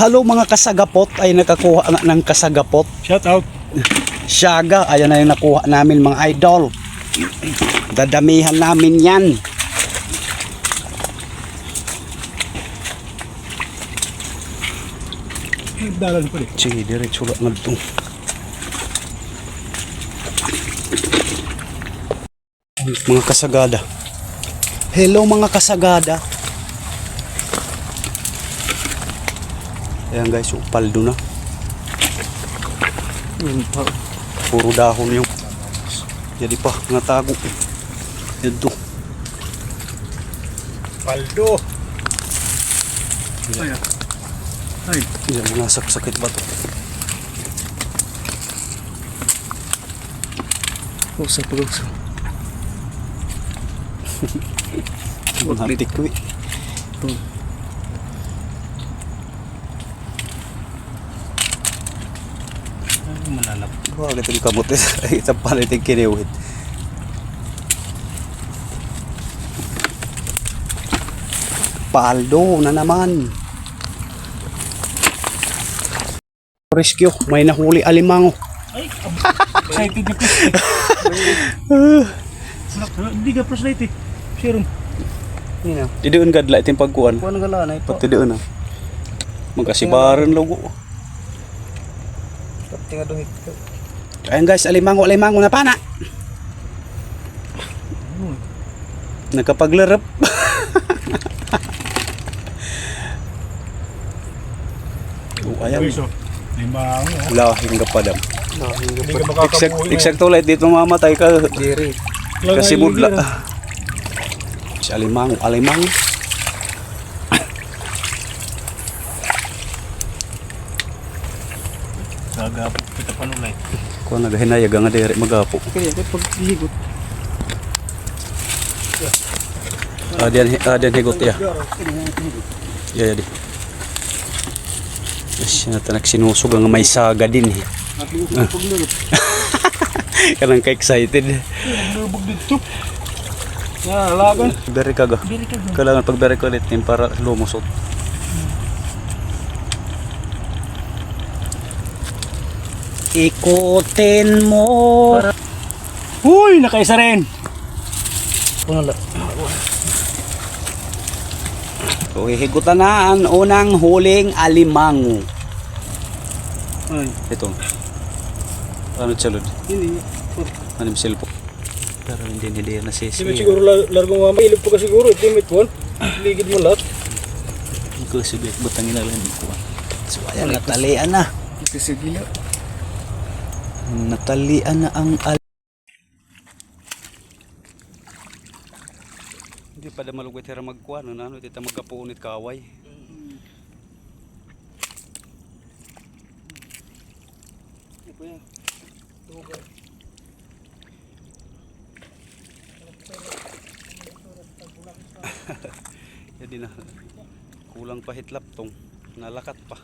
Hello mga kasagapot, ay nakakuha nga ng kasagapot. Shout out. Siyaga, ayan na yung nakuha namin mga idol. Dadamihan namin yan. Dalan pa rin. Sige, diretso lang nga ito. Mga kasagada. Hello mga kasagada. Ayan guys, upaldo na. Puro dahon yung. Jadi pa, ngatago. Ito. Paldo. Ay. Ay. Yan, mga sakit ba ito? Pusa pusa. Hantik ko eh. Malalap. Wah, ito yung kamot eh. Isang panitig kiniwit. Paldo na naman. Rescue, may nahuli alimango. Ay, excited na po. Hindi ka prostate eh. Serum. Didoon gadla iting pagkuhan. Kuha ng gala na ito. Pati doon ah. Magkasibaran logo. Pati nga duhit ko. Ayan guys, alimango na pana. Nakapaglarap. Ayan. Limang. Lahing kapadam. Hindi ka makakabuhi. Eksakto ulit dito mamatay ka. Diri. Kasi mudla. Si alimango. Nagapot kita pa nulay. Kuha nagahinayag nga dere magapo. Kaya ito pag higot. Diyan higot ya. Ya di. Yes, natanak sinusog ang may saga din eh. Kanang ka-excited. Lubog dito. Lagan. Beri ka ga. Kailangan pagberi ko ulit para lumusot. Ikutin mo. Uy, nakaisa rin. Punala. So, higutan na ang unang huling alimango. Ay. Ito. Ano chalod? Hindi. Anong silpo? Pero hindi yan nasisi. Hindi siguro largo nga mailog po ka siguro. Timid po. Ligid mo lahat. Hindi ko sabi. Butangin na lang ko. So, ayan. Natalian na. Sige na. Natalian na ang hindi pa da malugwit hira magkuha. Ano, dito magkapunit kaway. Ito yan. Tuga. Jadi na. Kulang pa hitlap tong. Nalakat pa.